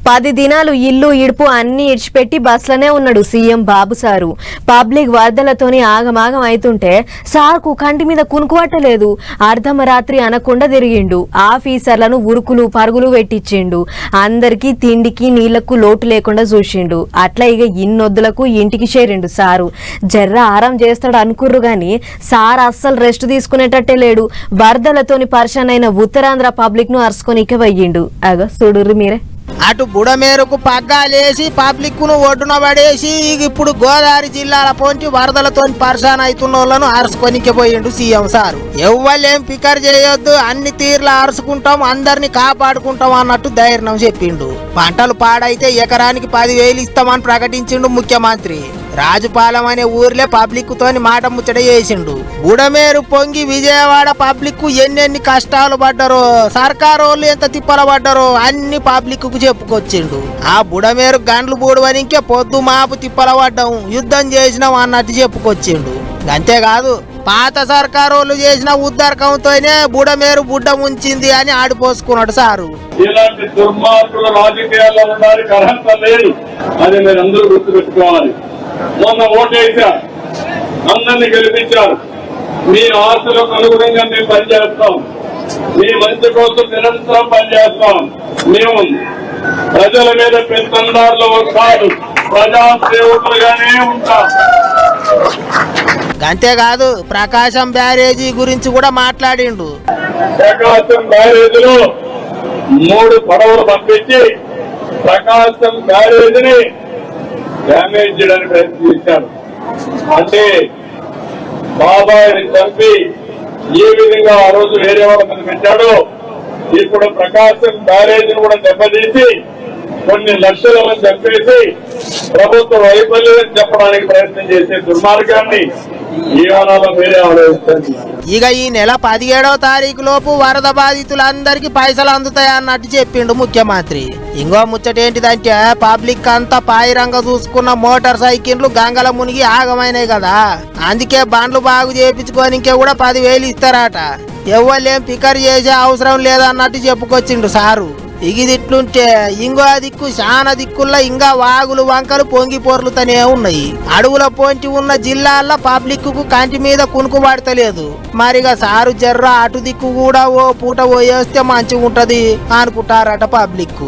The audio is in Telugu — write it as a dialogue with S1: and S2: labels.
S1: 10 దినాలు ఇల్లు ఇడుపు అన్ని ఇడిచిపెట్టి బస్సులనే ఉన్నాడు సీఎం బాబు సారు. పబ్లిక్ వరదలతోని ఆగమాగం అవుతుంటే సార్కు కంటి మీద కునుకువట్టలేదు. అర్ధమరాత్రి అనకుండా తిరిగిండు. ఆఫీసర్లను ఉరుకులు పరుగులు పెట్టించిండు. అందరికీ తిండికి నీళ్లకు లోటు లేకుండా చూసిండు. అట్లా ఇక ఇన్నొద్దులకు ఇంటికి చేరిండు సారు. జర్ర ఆరం చేస్తాడు అనుకుర్రు గాని సార్ అస్సలు రెస్ట్ తీసుకునేటట్టే లేడు. వరదలతోని పరిశాన్ అయిన ఉత్తరాంధ్ర పబ్లిక్ ను అరుచుకొని ఇక వయ్యిండు. అగ చూడుర్రి మీరే.
S2: అటు బుడమేరకు పగ్గాలేసి పబ్లిక్ ను ఒడ్డున పడేసి ఇప్పుడు గోదావరి జిల్లాల పొంచి వరదలతో పరిశాన్ అవుతున్న వాళ్ళను అరుచుకొనికి పోయిండు సీఎం సారు. ఎవ్వలేం పికర్ చేయొద్దు, అన్ని తీర్లా అరుచుకుంటాం, అందరిని కాపాడుకుంటాం అన్నట్టు ధైర్యం చెప్పిండు. పంటలు పాడైతే ఎకరానికి 10,000 ఇస్తామని ప్రకటించిండు ముఖ్యమంత్రి. రాజుపాలెం అనే ఊర్లే పబ్లిక్ తోని మాట ముచ్చట చేసిండు. బుడమేరు పొంగి విజయవాడ పబ్లిక్ ఎన్నెన్ని కష్టాలు పడ్డారో, సర్కారు వాళ్ళు ఎంత తిప్పల పడ్డారో అన్ని పబ్లిక్ కు చెప్పుకొచ్చిండు. ఆ బుడమేరు గండ్లు బూడవని ఇంకే పొద్దు మాపు తిప్పల పడ్డాం, యుద్ధం చేసినాం అన్నట్టు చెప్పుకొచ్చిండు. అంతేకాదు పాత సర్కారు వాళ్ళు చేసిన ఉద్దరకంతోనే బుడమేరు బుడ్డ ముంచింది అని ఆడిపోసుకున్నాడు సారు.
S3: ఇలాంటి దుర్మార్గుల రాజకీయాల్లో ఉండడానికి అర్హత లేదు అని మీరు అందరూ గుర్తుపెట్టుకోవాలి. మొన్న ఓటేసా, అందరినీ గెలిపించారు. మీ ఆశలకు అనుగుణంగా మేము పనిచేస్తాం, మీ మంచి కోసం నిరంతరం పనిచేస్తాం. మేము ప్రజల మీద పెత్తందారులు కాదు, ప్రజాసేవకులుగానే ఉంటాం.
S2: అంతేకాదు ప్రకాశం బ్యారేజీ గురించి కూడా మాట్లాడిండు.
S3: ప్రకాశం బ్యారేజీలో 3 పడవలు పంపించి ప్రకాశం బ్యారేజీని డ్యామేజ్ చేయడానికి ప్రయత్నించారు. అంటే బాబాయిని చంపి ఏ విధంగా ఆ రోజు వేరే వాళ్ళ మీద పెట్టాడో ఇప్పుడు ప్రకాశం బ్యారేజీని కూడా దెబ్బతీసి కొన్ని లక్షల మంది చంపేసి ప్రభుత్వ వైఫల్యం చెప్పడానికి ప్రయత్నం చేసే దుర్మార్గాన్ని ఏమనాలో మీరే ఆలోచించండి.
S2: ఇక ఈ నెల 17వ తారీఖు లోపు వరద బాధితులందరికీ పైసలు అందుతాయి అన్నట్టు చెప్పిండు ముఖ్యమంత్రి. ఇంకో ముచ్చటేంటిదంటే పబ్లిక్ అంతా పాయిరంగా చూసుకున్న మోటార్ సైకిళ్లు గంగల మునిగి ఆగమైనాయి కదా, అందుకే బండ్లు బాగు చేయించుకోనికే కూడా 10,000 ఇస్తారట. ఎవ్వలేం పికర్ చేసే అవసరం లేదన్నట్టు చెప్పుకొచ్చిండు సారు. ఇగిదిట్లుంటే ఇంకో దిక్కు చాలా దిక్కుల్లో ఇంకా వాగులు వంకలు పొంగి పొర్లుతూనే ఉన్నాయి. అడవుల పొంచి ఉన్న జిల్లాల్లో పబ్లిక్ కు కంటి మీద కునుకు పడతలేదు. మరిగా సారు జర్ర అటు దిక్కు కూడా ఓ పూట పోయేస్తే మంచిగా ఉంటది అనుకుంటారట పబ్లిక్.